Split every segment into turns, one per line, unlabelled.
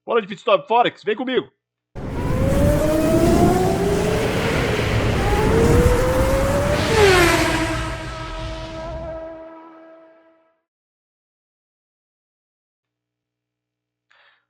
Bola de Pitstop Forex, vem comigo.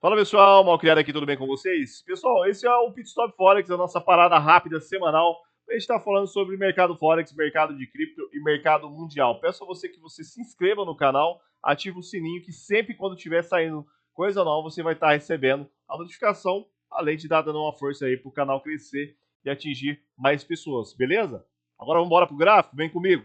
Fala pessoal, Malcriado aqui, tudo bem com vocês? Pessoal, esse é o Pitstop Forex, a nossa parada rápida semanal. A gente está falando sobre mercado Forex, mercado de cripto e mercado mundial. Peço a você que você se inscreva no canal, ative o sininho que sempre quando estiver saindo coisa nova você vai estar recebendo a notificação, além de dar dando uma força aí para o canal crescer e atingir mais pessoas, beleza? Agora vamos embora pro gráfico, vem comigo.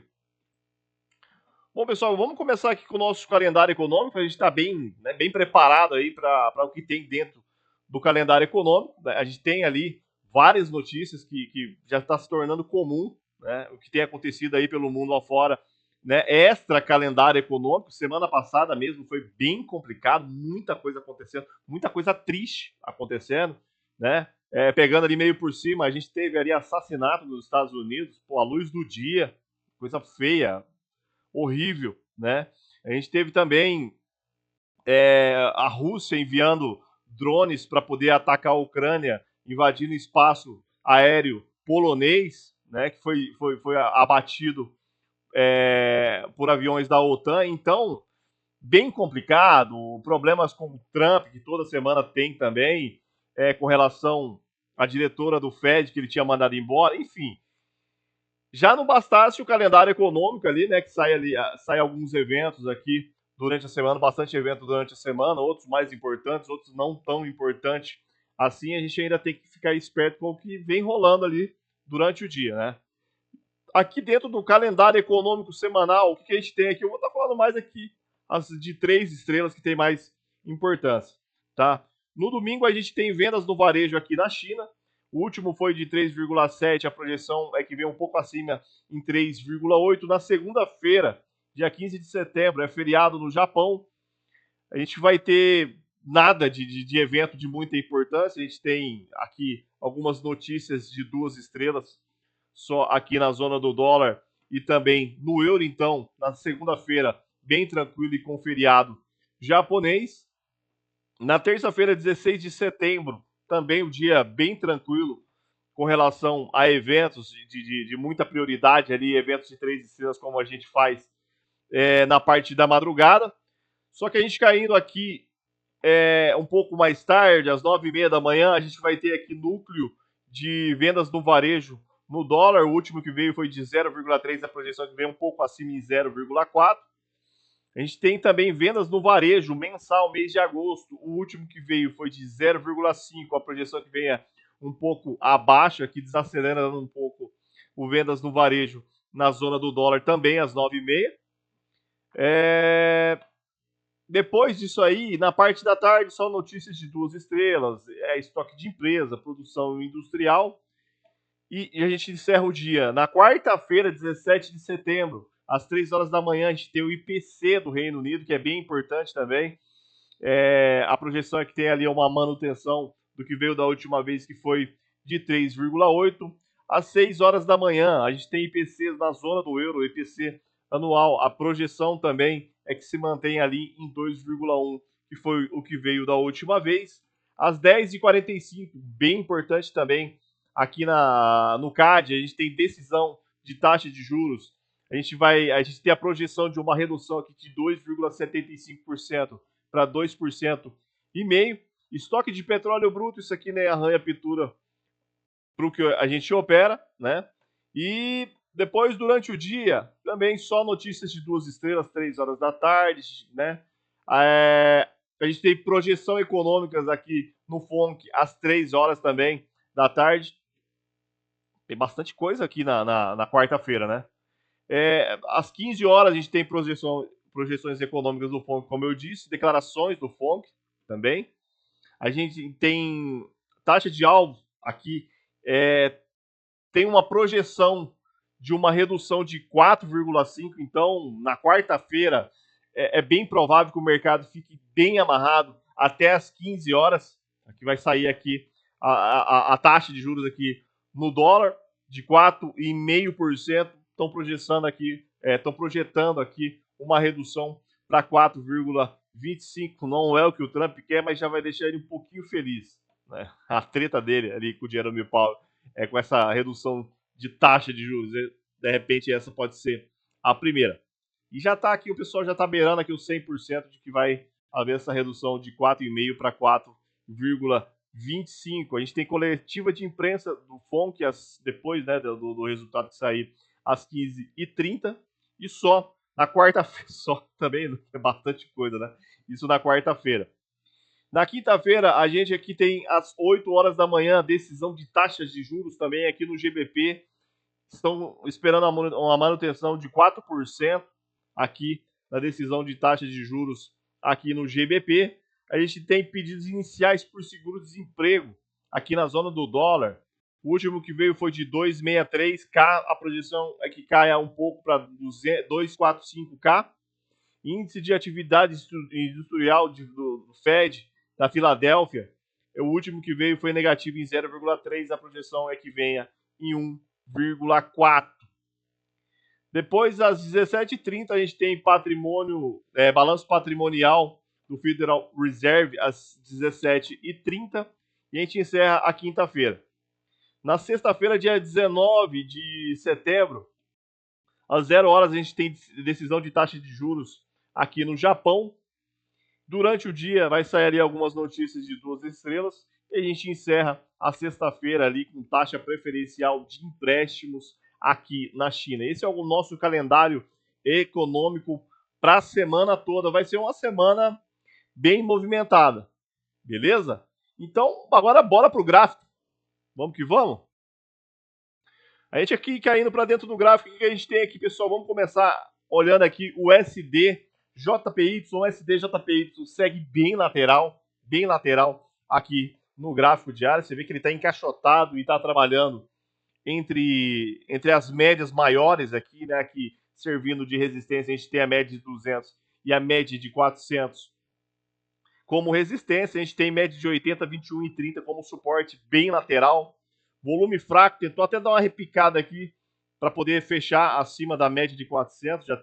Bom, pessoal, vamos começar aqui com o nosso calendário econômico. A gente está bem, né, bem preparado aí para o que tem dentro do calendário econômico. Né? A gente tem ali várias notícias que já está se tornando comum, né, o que tem acontecido aí pelo mundo afora, né, extra calendário econômico. Semana passada mesmo foi bem complicado, muita coisa acontecendo, muita coisa triste acontecendo, né? Pegando ali meio por cima, a gente teve ali assassinato nos Estados Unidos, pô, à luz do dia, coisa feia, horrível, né? A gente teve também a Rússia enviando drones para poder atacar a Ucrânia, invadindo o espaço aéreo polonês, né? Que foi abatido por aviões da OTAN. Então, bem complicado. Problemas com o Trump, que toda semana tem também, com relação à diretora do Fed, que ele tinha mandado embora. Enfim, já não bastasse o calendário econômico ali, né? Que sai alguns eventos aqui durante a semana, bastante evento durante a semana, outros mais importantes, outros não tão importantes assim. A gente ainda tem que ficar esperto com o que vem rolando ali durante o dia, né? Aqui dentro do calendário econômico semanal, o que a gente tem aqui? Eu vou estar falando mais aqui as de 3 estrelas que tem mais importância, tá? No domingo a gente tem vendas no varejo aqui na China. O último foi de 3,7, a projeção é que vem um pouco acima em 3,8. Na segunda-feira, dia 15 de setembro, é feriado no Japão. A gente vai ter nada de evento de muita importância. A gente tem aqui algumas notícias de 2 estrelas só aqui na zona do dólar e também no euro. Então, na segunda-feira, bem tranquilo e com feriado japonês. Na terça-feira, 16 de setembro, também um dia bem tranquilo com relação a eventos de muita prioridade ali, eventos de 3 estrelas como a gente faz na parte da madrugada. Só que a gente caindo aqui um pouco mais tarde, às 9h30 da manhã, a gente vai ter aqui núcleo de vendas no varejo no dólar. O último que veio foi de 0,3, a projeção que veio um pouco acima em 0,4. A gente tem também vendas no varejo mensal, mês de agosto. O último que veio foi de 0,5, a projeção que vem um pouco abaixo, aqui desacelerando um pouco o vendas no varejo na zona do dólar também às 9h30. Depois disso aí, na parte da tarde, só notícias de 2 estrelas, estoque de empresa, produção industrial. E a gente encerra o dia. Na quarta-feira, 17 de setembro, às 3 horas da manhã, a gente tem o IPC do Reino Unido, que é bem importante também. A projeção é que tem ali uma manutenção do que veio da última vez, que foi de 3,8. Às 6 horas da manhã, a gente tem IPC na zona do euro, IPC anual. A projeção também é que se mantém ali em 2,1, que foi o que veio da última vez. Às 10h45, bem importante também, aqui no CAD, a gente tem decisão de taxa de juros. A gente tem a projeção de uma redução aqui de 2,75% para 2,5%. Estoque de petróleo bruto, isso aqui nem arranha pintura para o que a gente opera, né? E depois, durante o dia, também só notícias de 2 estrelas, 3 horas da tarde, né? A gente tem projeção econômicas aqui no FONC às 3 horas também da tarde. Tem bastante coisa aqui na quarta-feira, né? Às 15 horas a gente tem projeções econômicas do FONC, como eu disse, declarações do FONC também. A gente tem taxa de alvo aqui, tem uma projeção de uma redução de 4,5. Então, na quarta-feira, é bem provável que o mercado fique bem amarrado até as 15 horas, que vai sair aqui a taxa de juros aqui no dólar de 4,5%. Estão projetando aqui uma redução para 4,5%. 25 não é o que o Trump quer, mas já vai deixar ele um pouquinho feliz, né? A treta dele ali com o Jerome Powell é com essa redução de taxa de juros. De repente essa pode ser a primeira. E já está aqui, o pessoal já está beirando aqui os 100% de que vai haver essa redução de 4,5 para 4,25. A gente tem coletiva de imprensa do FONC depois, né, do resultado que sair às 15h30. E só na quarta-feira, só também é bastante coisa, né? Isso na quarta-feira. Na quinta-feira, a gente aqui tem às 8 horas da manhã, decisão de taxas de juros também aqui no GBP. Estão esperando uma manutenção de 4% aqui na decisão de taxas de juros aqui no GBP. A gente tem pedidos iniciais por seguro-desemprego aqui na zona do dólar. O último que veio foi de 263K, a projeção é que caia um pouco para 245K. Índice de atividade industrial do Fed, da Filadélfia, o último que veio foi negativo em 0,3, a projeção é que venha em 1,4. Depois, às 17h30, a gente tem balanço patrimonial do Federal Reserve às 17h30 e a gente encerra a quinta-feira. Na sexta-feira, dia 19 de setembro, às 0 horas, a gente tem decisão de taxa de juros aqui no Japão. Durante o dia vai sair ali algumas notícias de 2 estrelas e a gente encerra a sexta-feira ali com taxa preferencial de empréstimos aqui na China. Esse é o nosso calendário econômico para a semana toda. Vai ser uma semana bem movimentada, beleza? Então, agora bora pro gráfico. Vamos que vamos? A gente aqui caindo para dentro do gráfico, o que a gente tem aqui, pessoal? Vamos começar olhando aqui o SD, JPY, SD, JPY segue bem lateral aqui no gráfico diário. Você vê que ele está encaixotado e está trabalhando entre as médias maiores aqui, né? Aqui servindo de resistência, a gente tem a média de 200 e a média de 400 como resistência. A gente tem média de 80, 21 e 30 como suporte bem lateral. Volume fraco, tentou até dar uma repicada aqui para poder fechar acima da média de 400. Já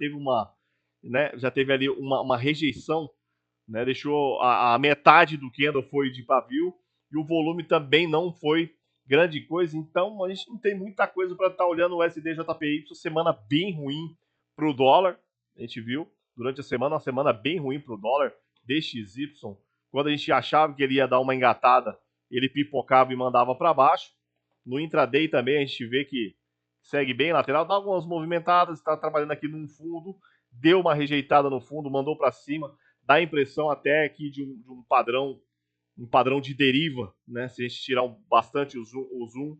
teve ali uma rejeição, né? Deixou a metade do candle foi de pavio e o volume também não foi grande coisa. Então a gente não tem muita coisa para estar olhando o SDJPY. Semana bem ruim para o dólar. A gente viu durante a semana, uma semana bem ruim para o dólar. DXY, quando a gente achava que ele ia dar uma engatada, ele pipocava e mandava para baixo. No intraday também a gente vê que segue bem lateral, dá algumas movimentadas, está trabalhando aqui num fundo, deu uma rejeitada no fundo, mandou para cima, dá a impressão até aqui de um padrão de deriva, né? Se a gente tirar bastante o zoom,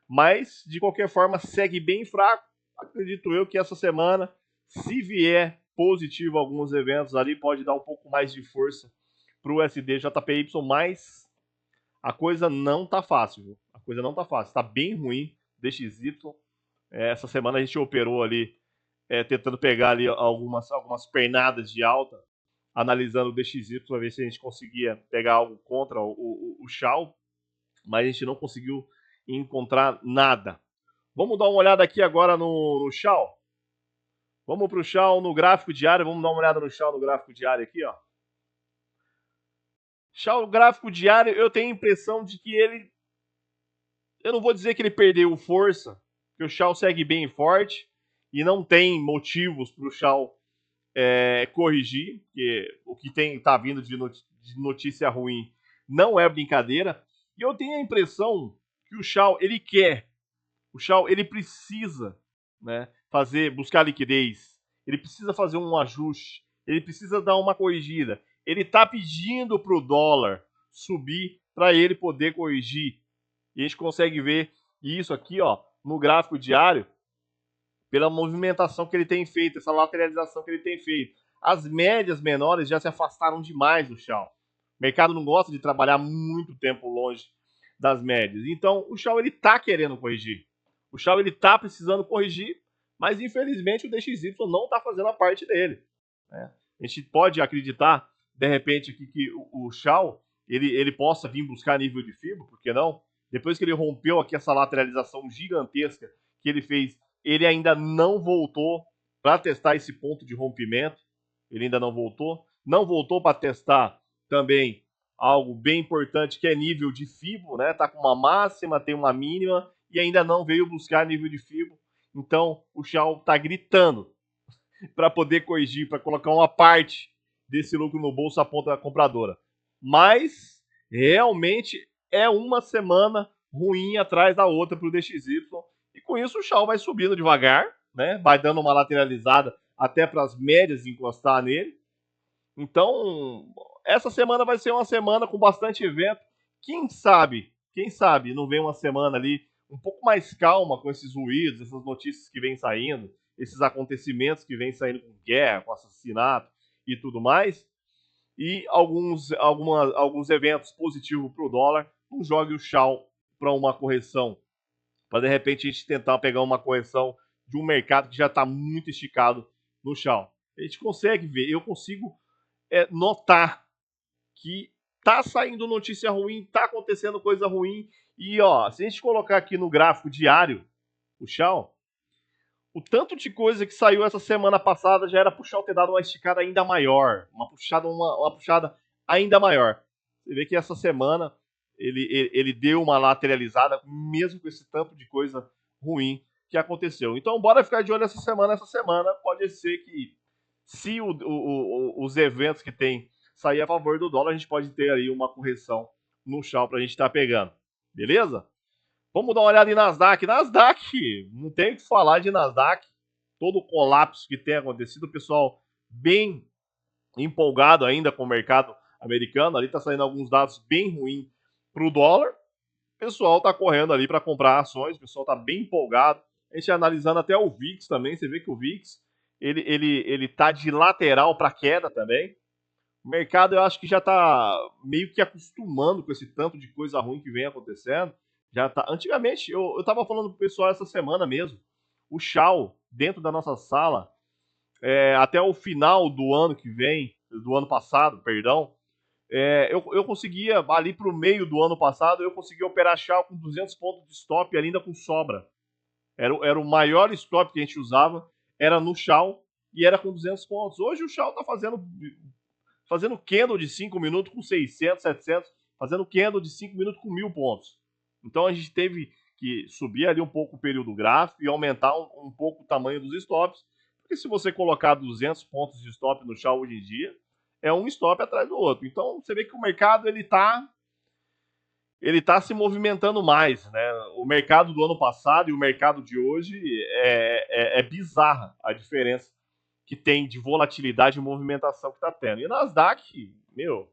mas de qualquer forma segue bem fraco. Acredito eu que essa semana, se vier positivo alguns eventos ali, pode dar um pouco mais de força para o SDJPY, mas a coisa não tá fácil, viu? A coisa não tá fácil, tá bem ruim. DXY, essa semana a gente operou ali, tentando pegar ali algumas pernadas de alta, analisando o DXY para ver se a gente conseguia pegar algo contra o Shao, mas a gente não conseguiu encontrar nada. Vamos dar uma olhada aqui agora no Shao. Vamos para o Shao no gráfico diário, vamos dar uma olhada no Shao no gráfico diário aqui, ó. Shao, o gráfico diário, eu tenho a impressão de que eu não vou dizer que ele perdeu força, porque o Shao segue bem forte e não tem motivos para o Shao corrigir, porque o que tá vindo de notícia ruim não é brincadeira. E eu tenho a impressão que o Shao, ele precisa, né, buscar liquidez, ele precisa fazer um ajuste, ele precisa dar uma corrigida. Ele tá pedindo pro dólar subir para ele poder corrigir. E a gente consegue ver isso aqui, ó, no gráfico diário, pela movimentação que ele tem feito, essa lateralização que ele tem feito. As médias menores já se afastaram demais do Shao. O mercado não gosta de trabalhar muito tempo longe das médias. Então, o Shao, ele tá querendo corrigir. O Shao, ele tá precisando corrigir, mas infelizmente o DXY não tá fazendo a parte dele, né? A gente pode acreditar, de repente, que o Shao, ele possa vir buscar nível de fibra, por que não? Depois que ele rompeu aqui essa lateralização gigantesca que ele fez, ele ainda não voltou para testar esse ponto de rompimento. Ele ainda não voltou. não voltou para testar também algo bem importante que é nível de FIBO, né? Tá com uma máxima, tem uma mínima e ainda não veio buscar nível de FIBO. Então o Shao tá gritando para poder corrigir, para colocar uma parte desse lucro no bolso a ponta da compradora. Mas realmente é uma semana ruim atrás da outra para o DXY e com isso o Shao vai subindo devagar, né? Vai dando uma lateralizada até para as médias encostar nele. Então, essa semana vai ser uma semana com bastante evento. Quem sabe não vem uma semana ali um pouco mais calma com esses ruídos, essas notícias que vêm saindo, esses acontecimentos que vêm saindo com guerra, com assassinato e tudo mais, e alguns eventos positivos para o dólar, não jogue o Shao para uma correção, para de repente a gente tentar pegar uma correção de um mercado que já está muito esticado no Shao. A gente consegue ver, eu consigo notar que tá saindo notícia ruim, tá acontecendo coisa ruim. E ó, se a gente colocar aqui no gráfico diário, o Shao, o tanto de coisa que saiu essa semana passada já era pro Shao ter dado uma esticada ainda maior, uma puxada ainda maior. Você vê que essa semana ele deu uma lateralizada, mesmo com esse tanto de coisa ruim que aconteceu. Então, bora ficar de olho essa semana. Essa semana pode ser que, se os eventos que tem sair a favor do dólar, a gente pode ter aí uma correção no Shao pra gente estar pegando. Beleza? Vamos dar uma olhada em Nasdaq. Nasdaq, não tem o que falar de Nasdaq. Todo o colapso que tem acontecido, o pessoal bem empolgado ainda com o mercado americano. Ali está saindo alguns dados bem ruins para o dólar. O pessoal está correndo ali para comprar ações, o pessoal está bem empolgado. A gente analisando até o VIX também, você vê que o VIX ele tá de lateral para queda também. O mercado eu acho que já está meio que acostumando com esse tanto de coisa ruim que vem acontecendo. Já tá. Antigamente, eu estava falando pro pessoal essa semana mesmo, o Shao, dentro da nossa sala, até o final do ano que vem, do ano passado, perdão, eu conseguia, ali pro meio do ano passado, eu conseguia operar Shao com 200 pontos de stop ainda com sobra. Era o maior stop que a gente usava, era no Shao e era com 200 pontos. Hoje o Shao tá fazendo candle de 5 minutos com 600, 700, fazendo candle de 5 minutos com 1.000 pontos. Então a gente teve que subir ali um pouco o período gráfico e aumentar um pouco o tamanho dos stops, porque se você colocar 200 pontos de stop no Shao hoje em dia, é um stop atrás do outro. Então você vê que o mercado ele tá se movimentando mais, né? O mercado do ano passado e o mercado de hoje é bizarra a diferença que tem de volatilidade e movimentação que está tendo. E Nasdaq, meu,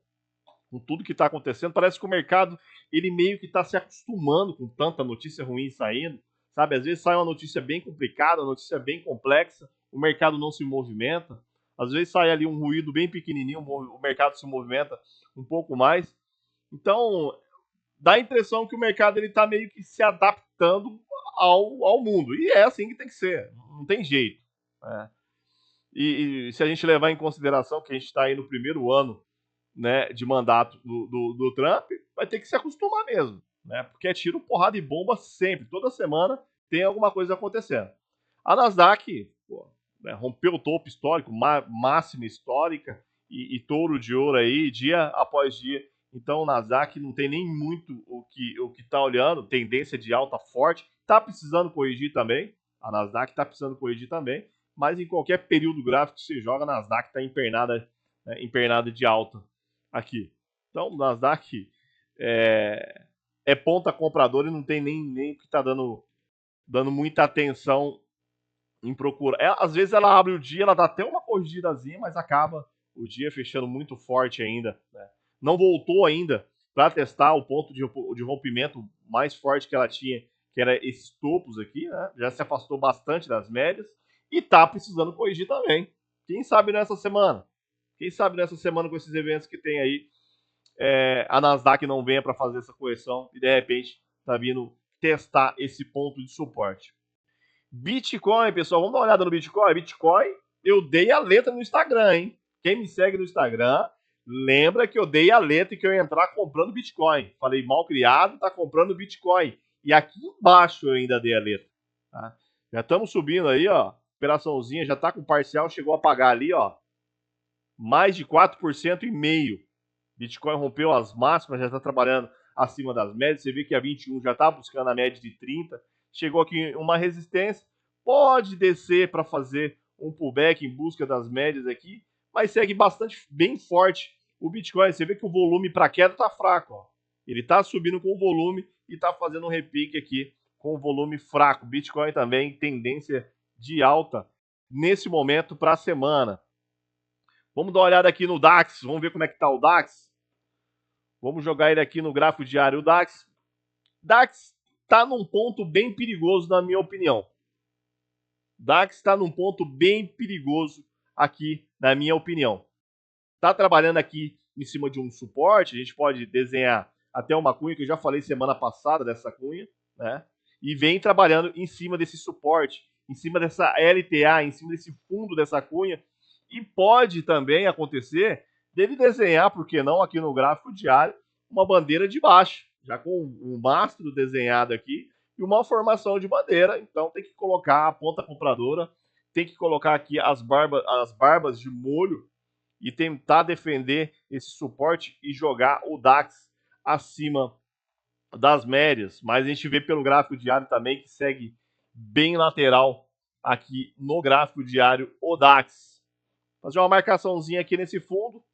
com tudo que está acontecendo, parece que o mercado ele meio que está se acostumando com tanta notícia ruim saindo, sabe? Às vezes sai uma notícia bem complicada, uma notícia bem complexa, o mercado não se movimenta. Às vezes sai ali um ruído bem pequenininho, o mercado se movimenta um pouco mais. Então, dá a impressão que o mercado ele está meio que se adaptando ao mundo. E é assim que tem que ser, não tem jeito. Né? E se a gente levar em consideração que a gente está aí no primeiro ano, né, de mandato do Trump, vai ter que se acostumar mesmo, né? Porque é tiro, porrada e bomba sempre. Toda semana tem alguma coisa acontecendo. A Nasdaq, pô, né, rompeu o topo histórico, máxima histórica e touro de ouro aí, dia após dia. Então o Nasdaq não tem nem muito o que tá olhando, tendência de alta forte, tá precisando corrigir também. A Nasdaq tá precisando corrigir também, mas em qualquer período gráfico que você joga, a Nasdaq tá empernada de alta aqui. Então, o Nasdaq é ponta comprador e não tem nem que tá dando muita atenção em procurar. Às vezes ela abre o dia, ela dá até uma corrigidazinha, mas acaba o dia fechando muito forte ainda. Né? Não voltou ainda para testar o ponto de rompimento mais forte que ela tinha, que era esses topos aqui, né? Já se afastou bastante das médias e tá precisando corrigir também. Quem sabe nessa semana? Quem sabe nessa semana com esses eventos que tem aí, a Nasdaq não venha para fazer essa correção e de repente tá vindo testar esse ponto de suporte. Bitcoin, pessoal, vamos dar uma olhada no Bitcoin. Bitcoin, eu dei a letra no Instagram, hein? Quem me segue no Instagram, lembra que eu dei a letra e que eu ia entrar comprando Bitcoin. Falei, mal criado, tá comprando Bitcoin. E aqui embaixo eu ainda dei a letra. Tá? Já estamos subindo aí, ó. Operaçãozinha, já tá com parcial, chegou a pagar ali, ó. mais de 4,5%. Bitcoin rompeu as máximas, já está trabalhando acima das médias. Você vê que a 21 já está buscando a média de 30. Chegou aqui em uma resistência. Pode descer para fazer um pullback em busca das médias aqui, mas segue bastante bem forte o Bitcoin. Você vê que o volume para queda está fraco. Ó. Ele está subindo com o volume e está fazendo um repique aqui com o volume fraco. Bitcoin também tendência de alta nesse momento para a semana. Vamos dar uma olhada aqui no DAX. Vamos ver como é que está o DAX. Vamos jogar ele aqui no gráfico diário. O DAX está num ponto bem perigoso, na minha opinião. DAX está num ponto bem perigoso aqui, na minha opinião. Está trabalhando aqui em cima de um suporte. A gente pode desenhar até uma cunha, que eu já falei semana passada dessa cunha, né? E vem trabalhando em cima desse suporte, em cima dessa LTA, em cima desse fundo dessa cunha. E pode também acontecer dele desenhar, por que não, aqui no gráfico diário, uma bandeira de baixo, já com um mastro desenhado aqui e uma formação de bandeira. Então tem que colocar a ponta compradora, tem que colocar aqui as barbas de molho e tentar defender esse suporte e jogar o DAX acima das médias. Mas a gente vê pelo gráfico diário também que segue bem lateral aqui no gráfico diário o DAX. Fazer uma marcaçãozinha aqui nesse fundo.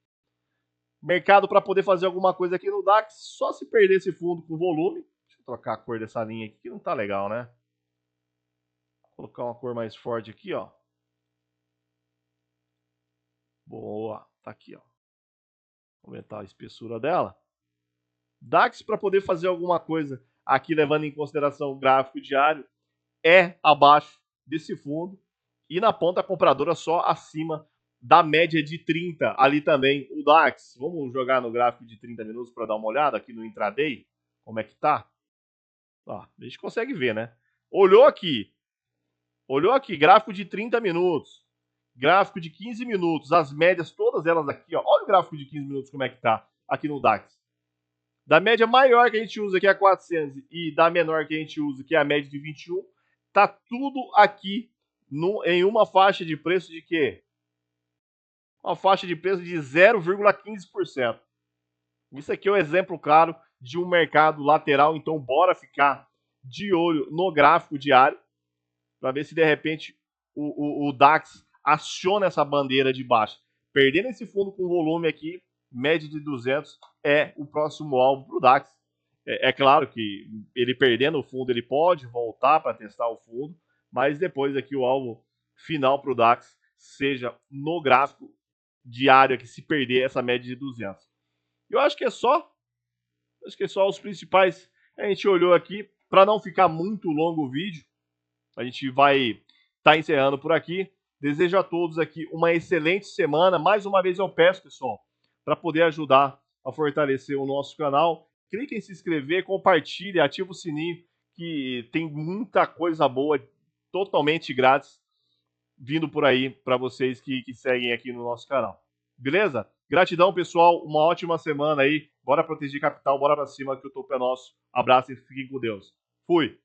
Mercado para poder fazer alguma coisa aqui no DAX, só se perder esse fundo com volume. Deixa eu trocar a cor dessa linha aqui, que não tá legal, né? Vou colocar uma cor mais forte aqui, ó. Boa, tá aqui, ó. Vou aumentar a espessura dela. DAX para poder fazer alguma coisa aqui, levando em consideração o gráfico diário, é abaixo desse fundo. E na ponta compradora só acima da média de 30, ali também o DAX. Vamos jogar no gráfico de 30 minutos para dar uma olhada aqui no intraday, como é que tá? Ó, a gente consegue ver, né? Olhou aqui, gráfico de 30 minutos, gráfico de 15 minutos, as médias todas elas aqui, ó. Olha o gráfico de 15 minutos como é que tá aqui no DAX. Da média maior que a gente usa, que é a 400, e da menor que a gente usa, que é a média de 21, tá tudo aqui em uma faixa de preço de quê? Uma faixa de preço de 0,15%. Isso aqui é um exemplo claro de um mercado lateral, então bora ficar de olho no gráfico diário para ver se de repente o DAX aciona essa bandeira de baixa. Perdendo esse fundo com volume aqui, média de 200 é o próximo alvo para o DAX. É claro que ele perdendo o fundo, ele pode voltar para testar o fundo, mas depois aqui o alvo final para o DAX seja no gráfico diário aqui, se perder essa média de 200. Eu acho que é só os principais. A gente olhou aqui, para não ficar muito longo o vídeo, a gente vai estar encerrando por aqui. Desejo a todos aqui uma excelente semana. Mais uma vez eu peço, pessoal, para poder ajudar a fortalecer o nosso canal, clique em se inscrever, compartilhe, ative o sininho, que tem muita coisa boa, totalmente grátis, vindo por aí para vocês que seguem aqui no nosso canal. Beleza? Gratidão, pessoal. Uma ótima semana aí. Bora proteger capital, bora pra cima que o topo é nosso. Abraço e fiquem com Deus. Fui!